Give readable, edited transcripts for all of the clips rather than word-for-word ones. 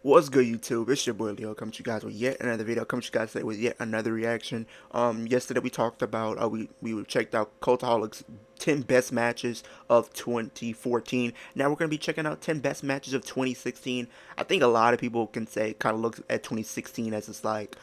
What's good, YouTube? It's your boy Leo coming to you guys with yet another video. Coming to you guys today with yet another reaction. Yesterday we talked about we checked out Cultaholic's 10 best matches of 2014. Now we're gonna be checking out 10 best matches of 2016. I think a lot of people can say kind of looks at 2016 as it's like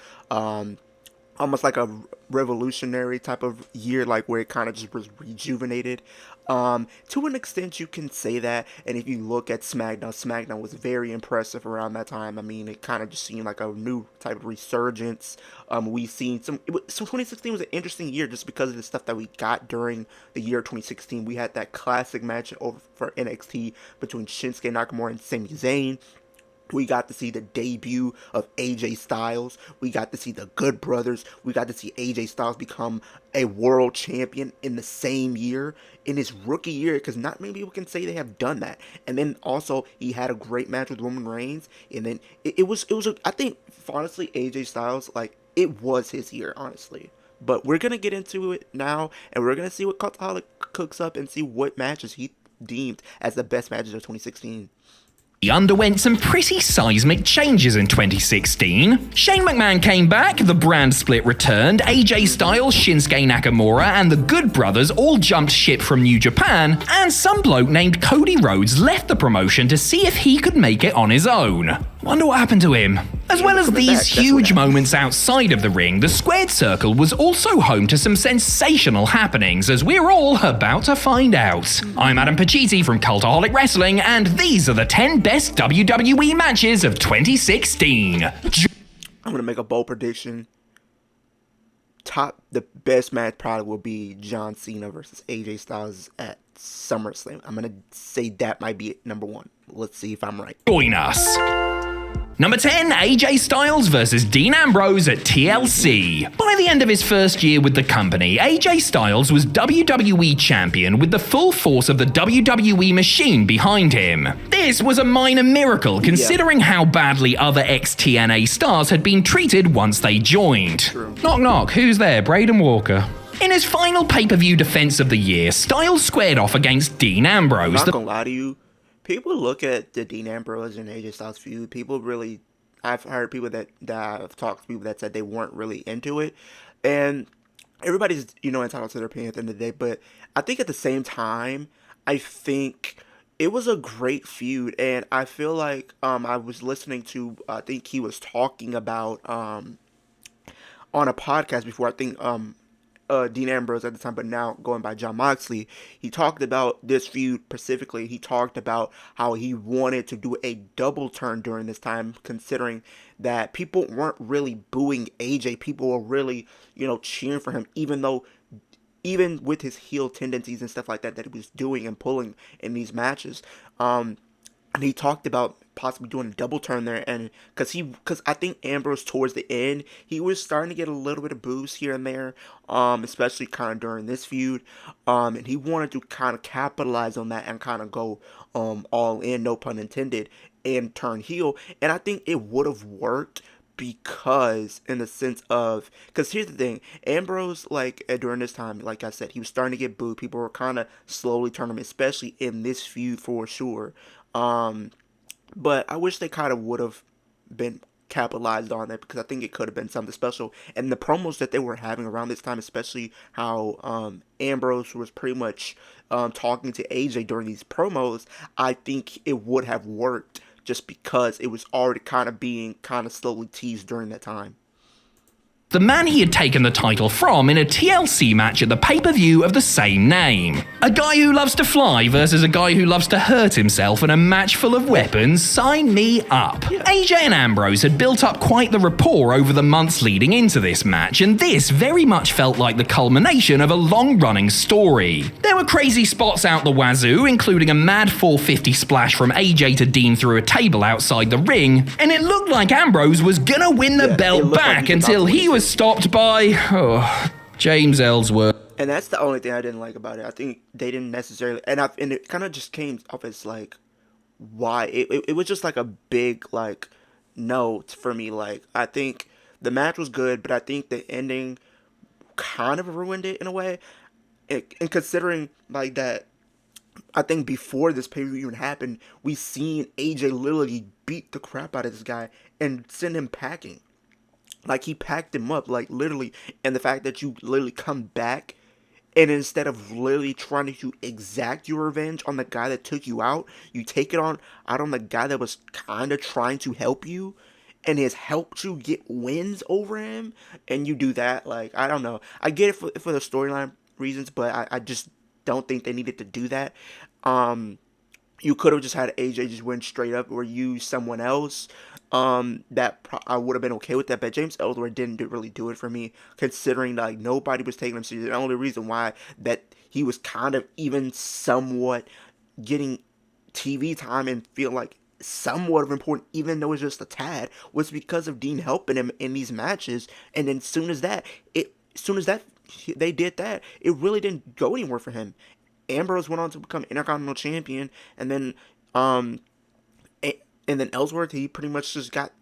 almost like a revolutionary type of year, like where it kind of just was rejuvenated. To an extent, you can say that. And if you look at SmackDown was very impressive around that time. I mean, it kind of just seemed like a new type of resurgence. We seen so 2016 was an interesting year just because of the stuff that we got during the year 2016. We had that classic match over for NXT between Shinsuke Nakamura and Sami Zayn. We got to see the debut of AJ Styles. We got to see the Good Brothers. We got to see AJ Styles become a world champion in the same year, in his rookie year, because not many people can say they have done that. And then also he had a great match with Roman Reigns. And then I think honestly AJ Styles, like, it was his year, honestly. But we're gonna get into it now, and we're gonna see what Cultaholic cooks up and see what matches he deemed as the best matches of 2016. He underwent some pretty seismic changes in 2016. Shane McMahon came back, the brand split returned, AJ Styles, Shinsuke Nakamura, and the Good Brothers all jumped ship from New Japan, and some bloke named Cody Rhodes left the promotion to see if he could make it on his own. Wonder what happened to him. As well as these huge moments outside of the ring, the Squared Circle was also home to some sensational happenings, as we're all about to find out. I'm Adam Pacitti from Cultaholic Wrestling, and these are the 10 best WWE matches of 2016. I'm gonna make a bold prediction. The best match probably will be John Cena versus AJ Styles at SummerSlam. I'm gonna say that might be number one. Let's see if I'm right. Join us. Number 10, AJ Styles vs Dean Ambrose at TLC. By the end of his first year with the company, AJ Styles was WWE Champion with the full force of the WWE machine behind him. This was a minor miracle considering how badly other ex-TNA stars had been treated once they joined. True. Knock knock, who's there? Braden Walker. In his final pay-per-view defense of the year, Styles squared off against Dean Ambrose. I'm not gonna lie to you. People look at the Dean Ambrose and AJ Styles feud. I've heard people that I've talked to people that said they weren't really into it, and everybody's entitled to their opinion at the end of the day. But I think at the same time, I think it was a great feud, and I feel like I was listening to, I think he was talking about on a podcast before. I think Dean Ambrose at the time, but now going by Jon Moxley, he talked about this feud specifically. He talked about how he wanted to do a double turn during this time, considering that people weren't really booing AJ. People were really, cheering for him, even with his heel tendencies and stuff like that he was doing and pulling in these matches. And he talked about possibly doing a double turn there, and because I think Ambrose towards the end, he was starting to get a little bit of boost here and there, especially kind of during this feud, and he wanted to kind of capitalize on that and kind of go all in, no pun intended, and turn heel. And I think it would have worked because in the sense of, because here's the thing, Ambrose, like during this time, like I said, he was starting to get booed. People were kind of slowly turning him, especially in this feud for sure. But I wish they kind of would have been capitalized on that, because I think it could have been something special. And the promos that they were having around this time, especially how Ambrose was pretty much talking to AJ during these promos, I think it would have worked just because it was already kind of being slowly teased during that time. The man he had taken the title from in a TLC match at the pay-per-view of the same name. A guy who loves to fly versus a guy who loves to hurt himself in a match full of weapons, sign me up. AJ and Ambrose had built up quite the rapport over the months leading into this match, and this very much felt like the culmination of a long-running story. There were crazy spots out the wazoo, including a mad 450 splash from AJ to Dean through a table outside the ring, and it looked like Ambrose was gonna win the belt back until he was stopped by James Ellsworth. And that's the only thing I didn't like about it. I think they didn't necessarily, and it kind of just came off as like, why it was just like a big like note for me. Like, I think the match was good, but I think the ending kind of ruined it in a way. And considering like that I think before this pay-per-view even happened, we seen AJ literally beat the crap out of this guy and send him packing. Like, he packed him up, like, literally. And the fact that you literally come back, and instead of literally trying to exact your revenge on the guy that took you out, you take it out on the guy that was kind of trying to help you and has helped you get wins over him, and you do that. Like, I don't know. I get it for the storyline reasons, but I just don't think they needed to do that. You could have just had AJ just win straight up or use someone else. I would have been okay with that, but James Ellsworth didn't really do it for me, considering like nobody was taking him seriously. The only reason why that he was kind of even somewhat getting TV time and feel like somewhat of important, even though it's just a tad, was because of Dean helping him in these matches. And then soon as they did that, it really didn't go anywhere for him. Ambrose went on to become Intercontinental Champion, and then Ellsworth, he pretty much just got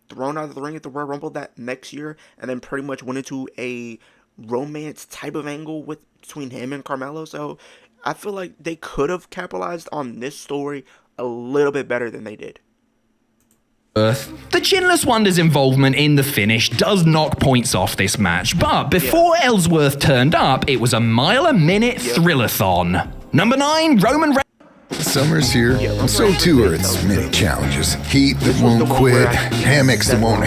thrown out of the ring at the Royal Rumble that next year, and then pretty much went into a romance type of angle between him and Carmelo. So I feel like they could have capitalized on this story a little bit better than they did. The Chinless Wonder's involvement in the finish does knock points off this match, but before Ellsworth turned up, it was a mile-a-minute thrillathon. Number 9, Roman Reigns. Summer's here, and so too are its many challenges. Heat that won't quit, hammocks that won't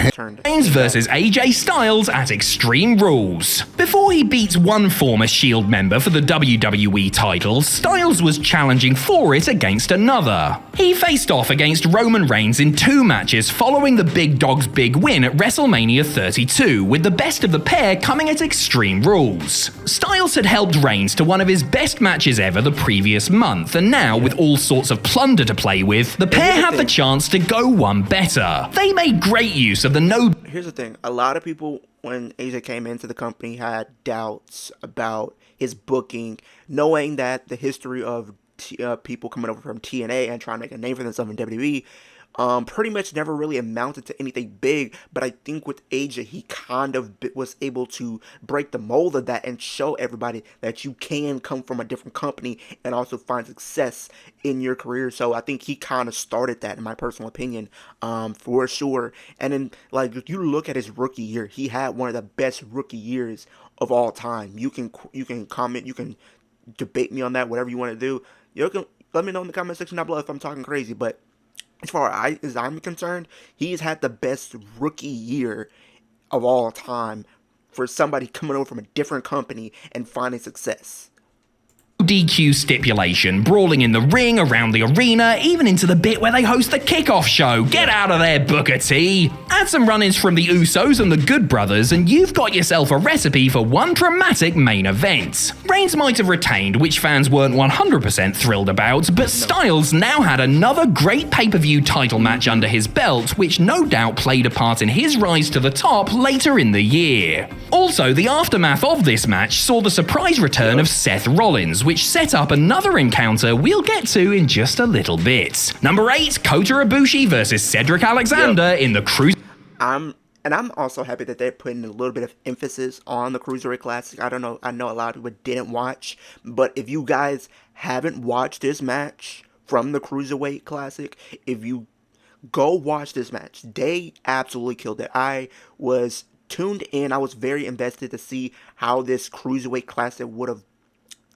Reigns versus AJ Styles at Extreme Rules. Before he beats one former Shield member for the WWE title, Styles was challenging for it against another. He faced off against Roman Reigns in 2 matches following the Big Dog's big win at WrestleMania 32, with the best of the pair coming at Extreme Rules. Styles had helped Reigns to one of his best matches ever the previous month, and now, with all sorts of plunder to play with, the pair had the chance to go one better. They made great use of the no... Here's the thing. A lot of people, when AJ came into the company, had doubts about his booking, knowing that the history of people coming over from TNA and trying to make a name for themselves in WWE pretty much never really amounted to anything big. But I think with AJ, he kind of was able to break the mold of that and show everybody that you can come from a different company and also find success in your career. So I think he kind of started that, in my personal opinion, for sure. And then, like, if you look at his rookie year, he had one of the best rookie years of all time. You can comment, you can debate me on that, whatever you want to do. You can let me know in the comment section down below if I'm talking crazy, but as far as I'm concerned, he's had the best rookie year of all time for somebody coming over from a different company and finding success. DQ stipulation, brawling in the ring, around the arena, even into the bit where they host the kickoff show. Get out of there, Booker T. Add some run-ins from the Usos and the Good Brothers, and you've got yourself a recipe for one dramatic main event. Reigns might have retained, which fans weren't 100% thrilled about, but Styles now had another great pay-per-view title match under his belt, which no doubt played a part in his rise to the top later in the year. Also, the aftermath of this match saw the surprise return of Seth Rollins, which set up another encounter we'll get to in just a little bit. Number 8, Kota Ibushi versus Cedric Alexander in the Cruiser. I'm also happy that they're putting a little bit of emphasis on the Cruiserweight Classic. I know a lot of people didn't watch, but if you guys haven't watched this match from the Cruiserweight Classic, if you go watch this match, they absolutely killed it. I was tuned in. I was very invested to see how this Cruiserweight Classic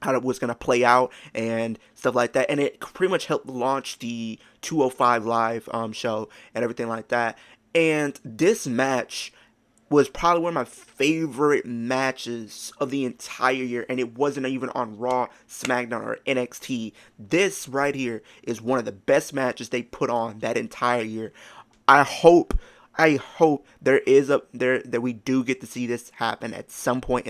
how it was going to play out and stuff like that. And it pretty much helped launch the 205 Live show and everything like that. And this match was probably one of my favorite matches of the entire year. And it wasn't even on Raw, SmackDown, or NXT. This right here is one of the best matches they put on that entire year. I hope that we do get to see this happen at some point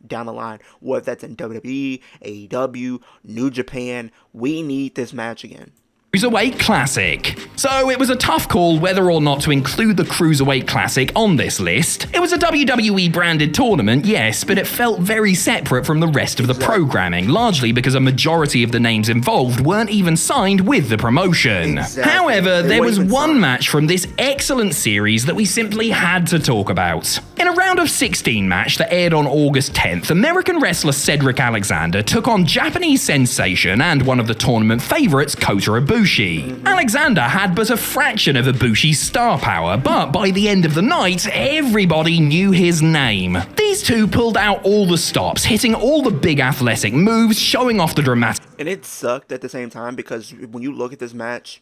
down the line, whether that's in WWE, AEW, New Japan. We need this match again. Cruiserweight Classic. So it was a tough call whether or not to include the Cruiserweight Classic on this list. It was a WWE branded tournament, yes, but it felt very separate from the rest of the programming, largely because a majority of the names involved weren't even signed with the promotion. However, there was one match from this excellent series that we simply had to talk about. In a round of 16 match that aired on August 10th, American wrestler Cedric Alexander took on Japanese sensation and one of the tournament favourites, Kota Ibushi. Alexander had but a fraction of Ibushi's star power, but by the end of the night, everybody knew his name. These two pulled out all the stops, hitting all the big athletic moves, showing off the dramatic. And it sucked at the same time because when you look at this match,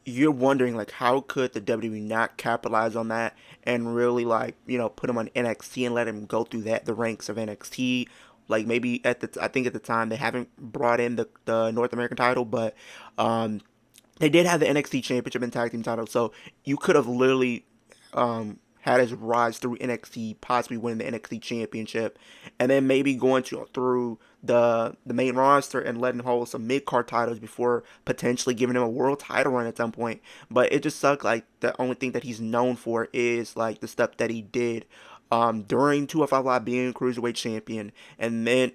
you're wondering, like, how could the WWE not capitalize on that and really, like, you know, put him on NXT and let him go through the ranks of NXT. Like, maybe I think at the time they haven't brought in the North American title, but they did have the NXT Championship and Tag Team title, so you could have literally had his rise through NXT, possibly winning the NXT Championship, and then maybe going through the main roster and letting him hold some mid-card titles before potentially giving him a world title run at some point. But it just sucked. Like, the only thing that he's known for is, like, the stuff that he did during 205 Live being Cruiserweight Champion, and then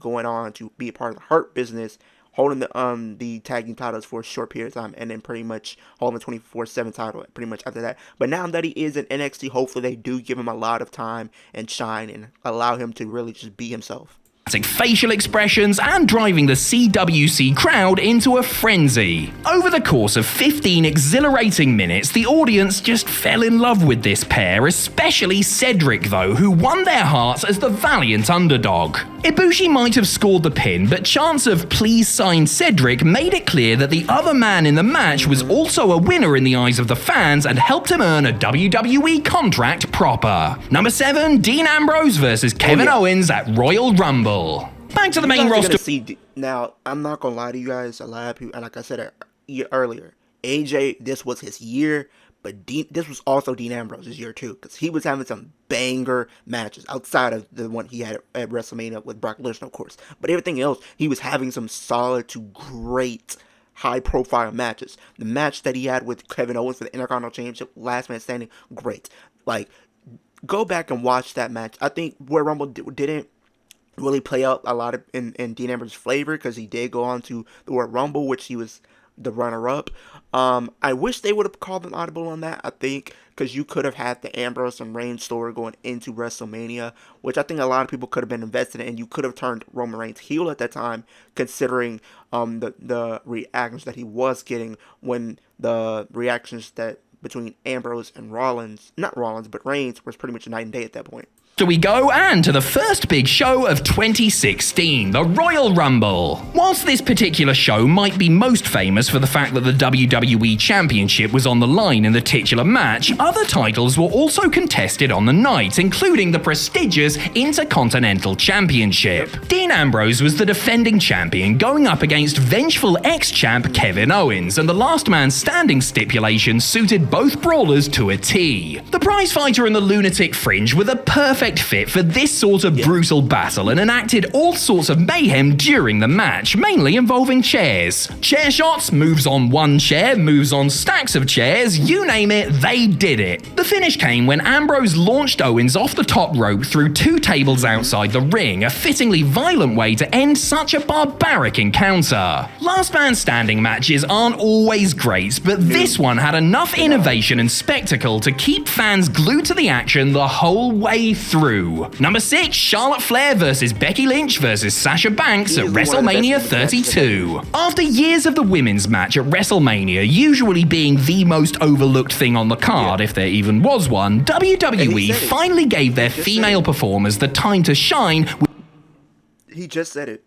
going on to be a part of the Hurt Business, holding the tag team titles for a short period of time, and then pretty much holding the 24/7 title pretty much after that. But now that he is in NXT, hopefully they do give him a lot of time and shine and allow him to really just be himself. Facial expressions and driving the CWC crowd into a frenzy. Over the course of 15 exhilarating minutes, the audience just fell in love with this pair, especially Cedric though, who won their hearts as the valiant underdog. Ibushi might have scored the pin, but chants of "please sign Cedric" made it clear that the other man in the match was also a winner in the eyes of the fans and helped him earn a WWE contract proper. Number 7, Dean Ambrose versus Kevin Owens at Royal Rumble. Back to the main roster. Now, I'm not gonna lie to you guys. A lot of people, and like I said earlier, AJ, this was his year, but this was also Dean Ambrose's year too, because he was having some banger matches outside of the one he had at WrestleMania with Brock Lesnar, of course. But everything else, he was having some solid to great high-profile matches. The match that he had with Kevin Owens for the Intercontinental Championship, Last Man Standing, great. Like, go back and watch that match. I think Royal Rumble didn't really play out a lot of in Dean Ambrose's flavor, because he did go on to the Royal Rumble, which he was the runner-up. I wish they would have called an audible on that, I think, because you could have had the Ambrose and Reigns story going into WrestleMania, which I think a lot of people could have been invested in, and you could have turned Roman Reigns heel at that time, considering the reactions that he was getting when the reactions that between Ambrose and Reigns was pretty much night and day at that point. So we go and to the first big show of 2016, the Royal Rumble. Whilst this particular show might be most famous for the fact that the WWE Championship was on the line in the titular match, other titles were also contested on the night, including the prestigious Intercontinental Championship. Dean Ambrose was the defending champion, going up against vengeful ex-champ Kevin Owens, and the last man standing stipulation suited both brawlers to a T. The prizefighter and the lunatic fringe were the perfect fit for this sort of brutal battle and enacted all sorts of mayhem during the match, mainly involving chairs. Chair shots, moves on one chair, moves on stacks of chairs, you name it, they did it. The finish came when Ambrose launched Owens off the top rope through 2 tables outside the ring, a fittingly violent way to end such a barbaric encounter. Last man standing matches aren't always great, but this one had enough innovation and spectacle to keep fans glued to the action the whole way through. Number 6, Charlotte Flair versus Becky Lynch versus Sasha Banks at WrestleMania 32. After years of the women's match at WrestleMania usually being the most overlooked thing on the card, if there even was one, WWE finally gave their female performers the time to shine. He just said it.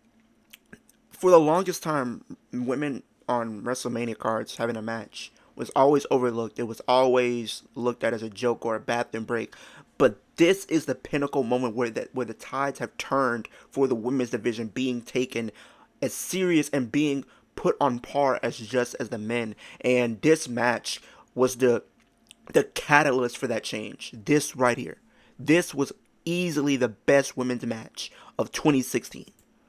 For the longest time, women on WrestleMania cards having a match was always overlooked. It was always looked at as a joke or a bathroom break. But this is the pinnacle moment where the tides have turned for the women's division being taken as serious and being put on par as just as the men. And this match was the catalyst for that change. This right here. This was easily the best women's match of 2016.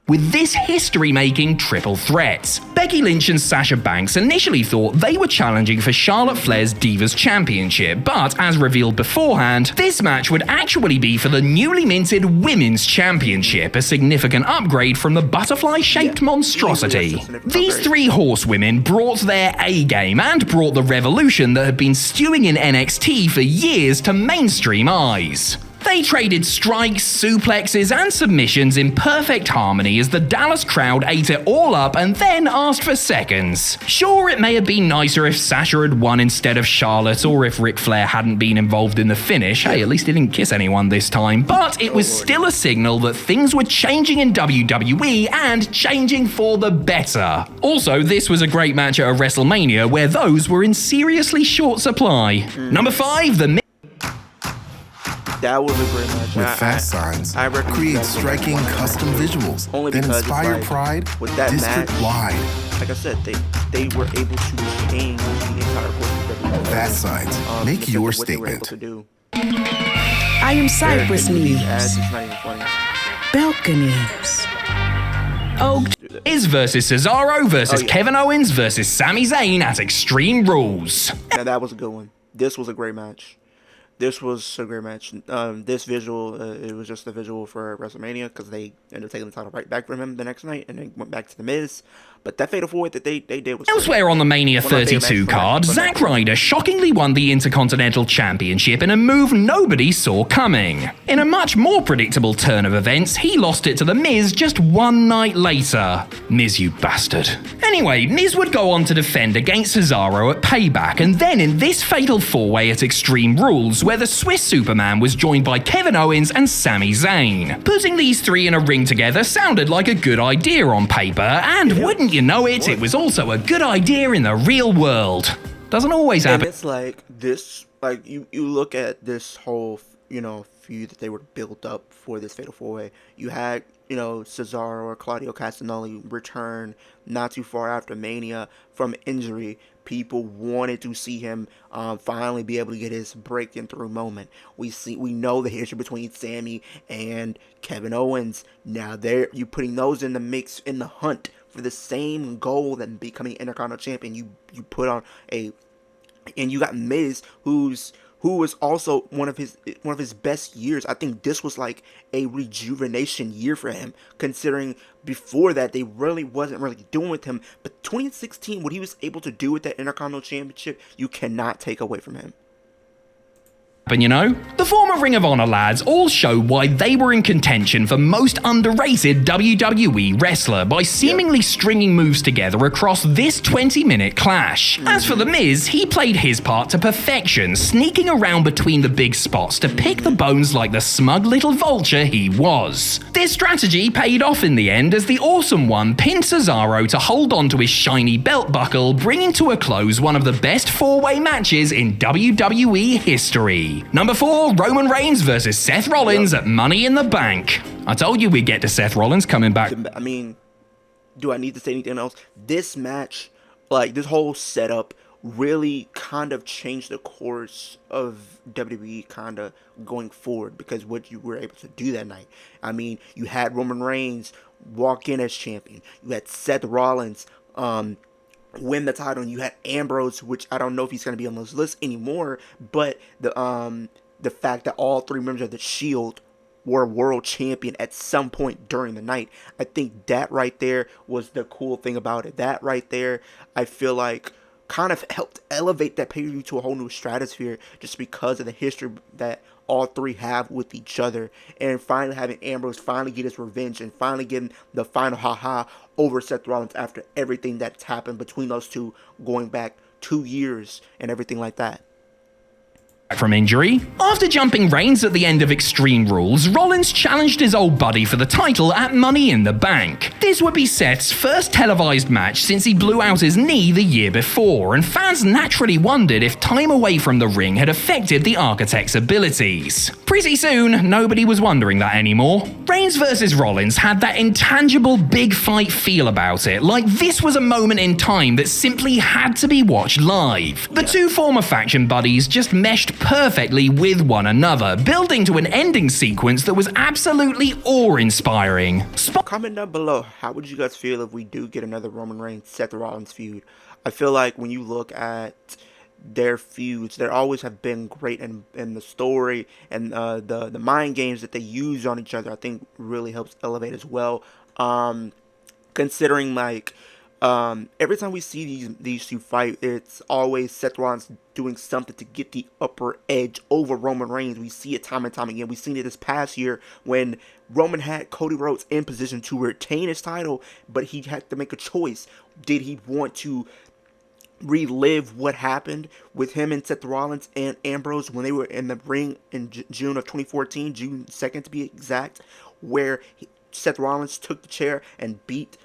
With this history-making triple threat, Becky Lynch and Sasha Banks initially thought they were challenging for Charlotte Flair's Divas Championship, but as revealed beforehand, this match would actually be for the newly minted Women's Championship, a significant upgrade from the butterfly-shaped monstrosity. These 3 horsewomen brought their A-game and brought the revolution that had been stewing in NXT for years to mainstream eyes. They traded strikes, suplexes, and submissions in perfect harmony as the Dallas crowd ate it all up and then asked for seconds. Sure, it may have been nicer if Sasha had won instead of Charlotte, or if Ric Flair hadn't been involved in the finish. Hey, at least he didn't kiss anyone this time. But it was still a signal that things were changing in WWE and changing for the better. Also, this was a great match at a WrestleMania where those were in seriously short supply. Number 5, The That was a great match. With fast signs, I recommend create that striking custom visuals only that because it's inspire like, pride with that district-wide. Like I said, they were able to change the entire course of WWE. Fast signs, make because your of what they were able statement. to do. I am Cypress These Knees, ads is not even funny. Balconies, Oak Miz versus Cesaro versus Oh, yeah. Kevin Owens versus Sami Zayn at Extreme Rules. Now that was a good one. This was a great match. This was a great match. This visual, it was just a visual for WrestleMania because they ended up taking the title right back from him the next night and then went back to The Miz. But that fatal four that they did was Elsewhere on the Mania One of my favorite 32 matches card, for Zack Ryder shockingly won the Intercontinental Championship in a move nobody saw coming. In a much more predictable turn of events, he lost it to The Miz just one night later. Miz, you bastard. Anyway, Miz would go on to defend against Cesaro at Payback, and then in this fatal four-way at Extreme Rules, where the Swiss Superman was joined by Kevin Owens and Sami Zayn. Putting these three in a ring together sounded like a good idea on paper, and wouldn't you know it, it was also a good idea in the real world. Doesn't always And happen. it's like this, like you look at this whole, feud that they were built up for this fatal four-way. You had, Cesaro or Claudio Castagnoli return not too far after Mania from injury. People wanted to see him finally be able to get his breaking through moment. We know the history between Sami and Kevin Owens. Now you putting those in the mix in the hunt for the same goal than becoming Intercontinental Champion. You put on and you got Miz, who was also one of his best years. I think this was like a rejuvenation year for him, considering before that they really wasn't really doing with him. But 2016, what he was able to do with that Intercontinental Championship, you cannot take away from him. The former Ring of Honor lads all show why they were in contention for most underrated WWE wrestler by seemingly stringing moves together across this 20-minute clash. As for The Miz, he played his part to perfection, sneaking around between the big spots to pick the bones like the smug little vulture he was. This strategy paid off in the end as the Awesome One pinned Cesaro to hold on to his shiny belt buckle, bringing to a close one of the best four-way matches in WWE history. Number 4, Roman Reigns versus Seth Rollins at Money in the Bank. I told you we'd get to Seth Rollins coming back. I mean, do I need to say anything else? This match, like this whole setup, really kind of changed the course of WWE kind of going forward because what you were able to do that night. I mean, you had Roman Reigns walk in as champion. You had Seth Rollins win the title, and you had Ambrose, which I don't know if he's going to be on this list anymore, but the fact that all three members of the Shield were world champion at some point during the night, I think that right there was the cool thing about it. That right there, I feel like kind of helped elevate that pay-per-view to a whole new stratosphere just because of the history that all three have with each other, and finally having Ambrose finally get his revenge and finally getting the final haha over Seth Rollins after everything that's happened between those two going back 2 years and everything like that. From injury. After jumping Reigns at the end of Extreme Rules, Rollins challenged his old buddy for the title at Money in the Bank. This would be Seth's first televised match since he blew out his knee the year before, and fans naturally wondered if time away from the ring had affected the Architect's abilities. Pretty soon, nobody was wondering that anymore. Reigns versus Rollins had that intangible big fight feel about it, like this was a moment in time that simply had to be watched live. The two former faction buddies just meshed perfectly with one another, building to an ending sequence that was absolutely awe-inspiring. Comment down below, how would you guys feel if we do get another Roman Reigns Seth Rollins feud? I feel like when you look at their feuds, they always have been great, in the story and the mind games that they use on each other, I think really helps elevate as well. Considering like Every time we see these two fight, it's always Seth Rollins doing something to get the upper edge over Roman Reigns. We see it time and time again. We've seen it this past year when Roman had Cody Rhodes in position to retain his title, but he had to make a choice. Did he want to relive what happened with him and Seth Rollins and Ambrose when they were in the ring in June of 2014, June 2nd to be exact, where Seth Rollins took the chair and beat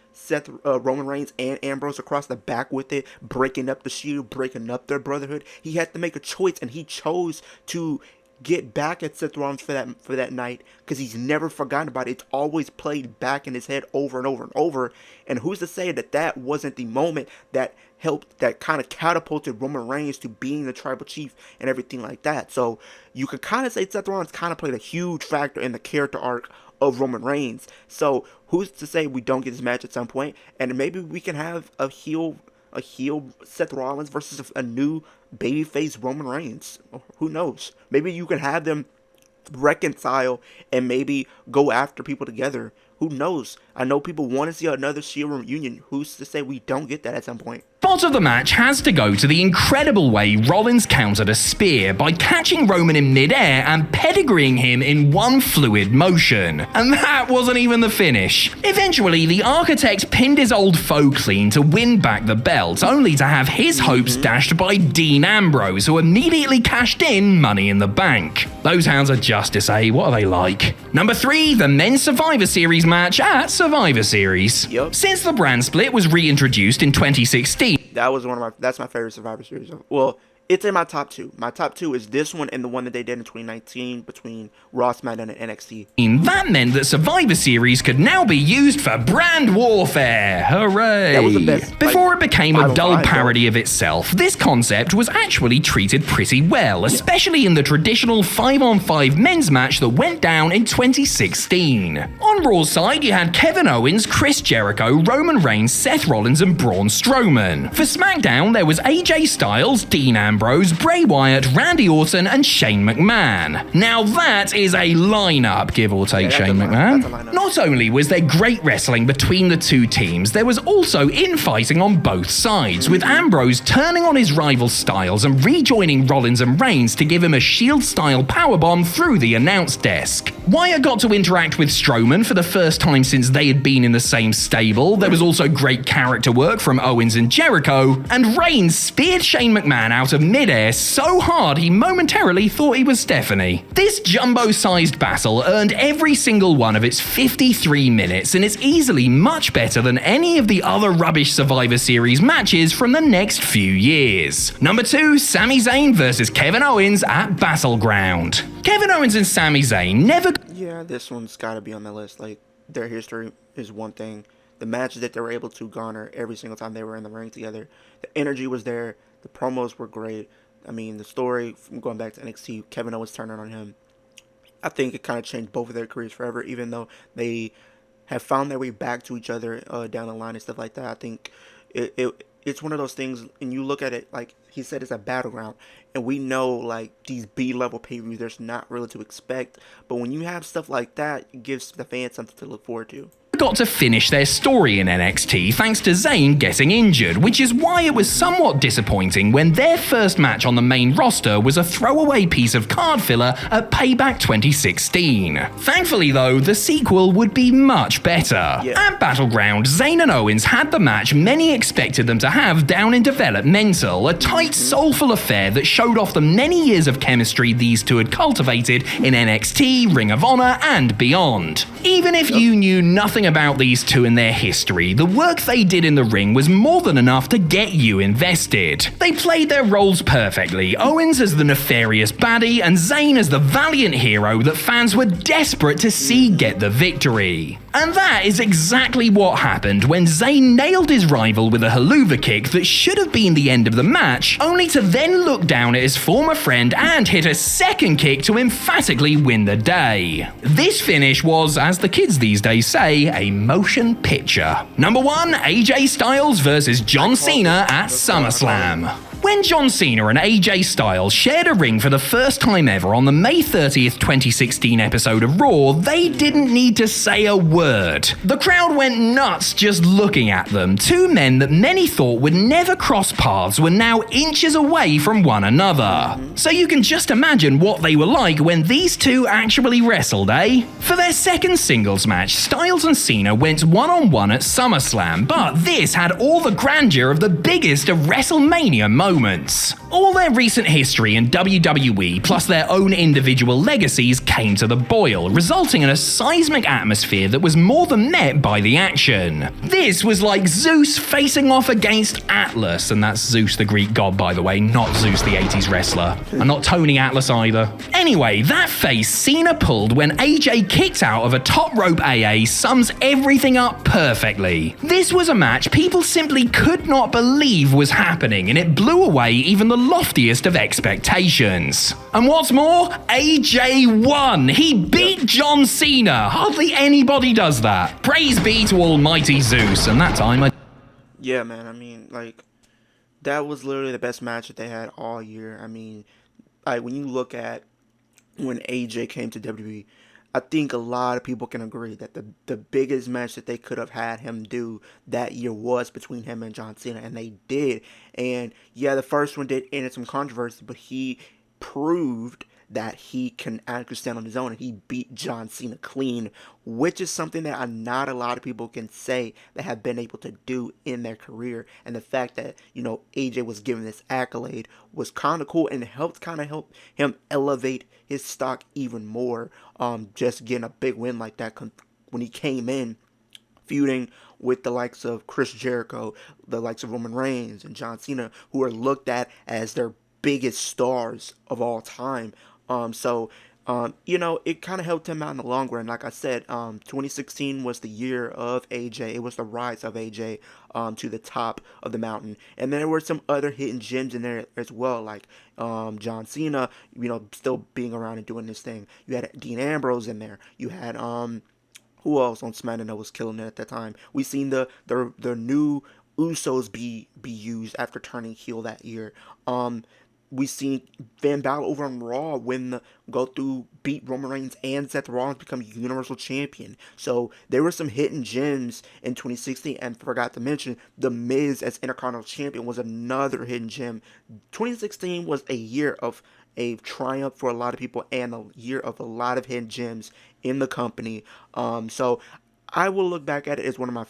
Roman Reigns and Ambrose across the back with it, breaking up the Shield, breaking up their brotherhood. He had to make a choice, and he chose to get back at Seth Rollins for that night, because he's never forgotten about it. It's always played back in his head over and over and over. And who's to say that wasn't the moment that helped, that kind of catapulted Roman Reigns to being the tribal chief and everything like that. So you could kind of say Seth Rollins kind of played a huge factor in the character arc of Roman Reigns. So who's to say we don't get this match at some point, and maybe we can have a heel Seth Rollins versus a new babyface Roman Reigns. Who knows? Maybe you can have them reconcile and maybe go after people together. Who knows? I know people want to see another Shield reunion. Who's to say we don't get that at some point? Spot of the match has to go to the incredible way Rollins countered a spear by catching Roman in midair and pedigreeing him in one fluid motion. And that wasn't even the finish. Eventually, the Architect pinned his old foe clean to win back the belt, only to have his hopes dashed by Dean Ambrose, who immediately cashed in Money in the Bank. Those hounds are justice, eh? What are they like? Number 3, the Men's Survivor Series match at Survivor Series. Yep. Since the brand split was reintroduced in 2016, that's my favorite Survivor Series. Well, it's in my top 2. My top 2 is this one and the one that they did in 2019 between Raw, SmackDown, and NXT. That meant that Survivor Series could now be used for brand warfare. Hooray! That was the best. Before it became a dull parody though. of itself, this concept was actually treated pretty well, especially in the traditional 5-on-5 men's match that went down in 2016. On Raw's side, you had Kevin Owens, Chris Jericho, Roman Reigns, Seth Rollins, and Braun Strowman. For SmackDown, there was AJ Styles, Dean Ambrose, Bray Wyatt, Randy Orton, and Shane McMahon. Now that is a lineup, give or take Shane McMahon. Not only was there great wrestling between the two teams, there was also infighting on both sides, with Ambrose turning on his rival Styles and rejoining Rollins and Reigns to give him a Shield-style powerbomb through the announce desk. Wyatt got to interact with Strowman for the first time since they had been in the same stable. There was also great character work from Owens and Jericho, and Reigns speared Shane McMahon out of midair so hard he momentarily thought he was Stephanie. This jumbo-sized battle earned every single one of its 53 minutes, and it's easily much better than any of the other rubbish Survivor Series matches from the next few years. Number 2, Sami Zayn versus Kevin Owens at Battleground. Kevin Owens and Sami Zayn never... Yeah, this one's gotta be on the list. Like, their history is one thing. The matches that they were able to garner every single time they were in the ring together. The energy was there. The promos were great. I mean, the story from going back to NXT, Kevin Owens turning on him, I think it kind of changed both of their careers forever, even though they have found their way back to each other down the line and stuff like that. I think it's one of those things, and you look at it, like he said, it's a battleground, and we know, like, these B-level pay-per-views, there's not really to expect, but when you have stuff like that, it gives the fans something to look forward to. Got to finish their story in NXT thanks to Zayn getting injured, which is why it was somewhat disappointing when their first match on the main roster was a throwaway piece of card filler at Payback 2016. Thankfully though, the sequel would be much better. At Battleground, Zayn and Owens had the match many expected them to have down in developmental, a tight, soulful affair that showed off the many years of chemistry these two had cultivated in NXT, Ring of Honor, and beyond. Even if you knew nothing about these two and their history, the work they did in the ring was more than enough to get you invested. They played their roles perfectly, Owens as the nefarious baddie and Zayn as the valiant hero that fans were desperate to see get the victory. And that is exactly what happened when Zayn nailed his rival with a haluva kick that should have been the end of the match, only to then look down at his former friend and hit a second kick to emphatically win the day. This finish was, as the kids these days say, a motion picture. Number 1, AJ Styles versus John Cena at SummerSlam. When John Cena and AJ Styles shared a ring for the first time ever on the May 30th, 2016 episode of Raw, they didn't need to say a word. The crowd went nuts just looking at them. Two men that many thought would never cross paths were now inches away from one another. So you can just imagine what they were like when these two actually wrestled, eh? For their second singles match, Styles and Cena went one-on-one at SummerSlam, but this had all the grandeur of the biggest of WrestleMania moments. All their recent history in WWE, plus their own individual legacies, came to the boil, resulting in a seismic atmosphere that was more than met by the action. This was like Zeus facing off against Atlas, and that's Zeus the Greek god, by the way, not Zeus the 80s wrestler, and not Tony Atlas either. Anyway, that face Cena pulled when AJ kicked out of a top rope AA sums everything up perfectly. This was a match people simply could not believe was happening, and it blew away even the loftiest of expectations. And what's more, AJ won! He beat John Cena! Hardly anybody does that. Praise be to almighty Zeus, and that time Yeah, man, I mean, like, that was literally the best match that they had all year. I mean, like, when you look at when AJ came to WWE, I think a lot of people can agree that the biggest match that they could have had him do that year was between him and John Cena, and they did. And yeah, the first one did end in some controversy, but he proved that he can actually stand on his own, and he beat John Cena clean, which is something that not a lot of people can say that have been able to do in their career. And the fact that, you know, AJ was given this accolade was kind of cool, and helped him elevate his stock even more. Just getting a big win like that when he came in, feuding with the likes of Chris Jericho, the likes of Roman Reigns and John Cena, who are looked at as their biggest stars of all time. You know, it kind of helped him out in the long run. Like I said, 2016 was the year of AJ. It was the rise of AJ to the top of the mountain. And then there were some other hidden gems in there as well, like John Cena, you know, still being around and doing this thing. You had Dean Ambrose in there. You had who else on SmackDown that was killing it at that time? We seen the new Usos be used after turning heel that year. We seen Finn Balor over on Raw beat Roman Reigns and Seth Rollins, become Universal Champion. So there were some hidden gems in 2016, and forgot to mention The Miz as Intercontinental Champion was another hidden gem. 2016 was a year of a triumph for a lot of people, and a year of a lot of hidden gems in the company. So I will look back at it as one of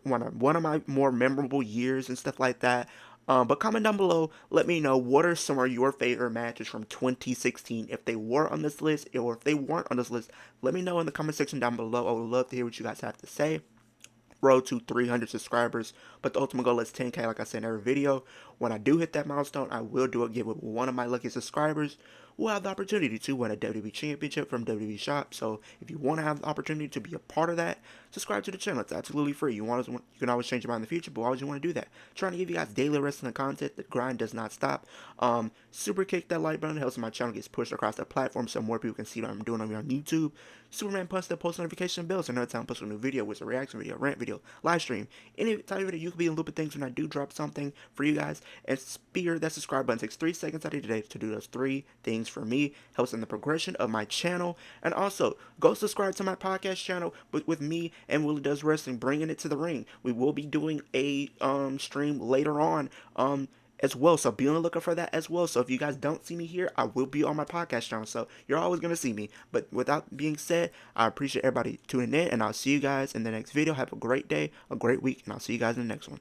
my more memorable years and stuff like that. But comment down below, let me know what are some of your favorite matches from 2016. If they were on this list, or if they weren't on this list, let me know in the comment section down below. I would love to hear what you guys have to say. Road to 300 subscribers, but the ultimate goal is 10K, like I said in every video. When I do hit that milestone, I will do a giveaway with one of my lucky subscribers who will have the opportunity to win a WWE Championship from WWE Shop. So if you want to have the opportunity to be a part of that, subscribe to the channel. It's absolutely free. You can always change your mind in the future, but why would you want to do that? Trying to give you guys daily wrestling content. The grind does not stop. Super kick that like button. It helps my channel gets pushed across the platform so more people can see what I'm doing over on YouTube. Superman punch that post notification bell so another time I post a new video, with a reaction video, rant video, live stream, any type of video, you can be in the loop of things when I do drop something for you guys. And spear that subscribe button. It takes 3 seconds out of your day to do those 3 things for me. Helps in the progression of my channel. And also, go subscribe to my podcast channel with me and Willie Does Wrestling, bringing it to the ring. We will be doing a stream later on as well, so be on the lookout for that as well. So if you guys don't see me here, I will be on my podcast channel, so you're always going to see me. But without being said, I appreciate everybody tuning in, and I'll see you guys in the next video. Have a great day, a great week, and I'll see you guys in the next one.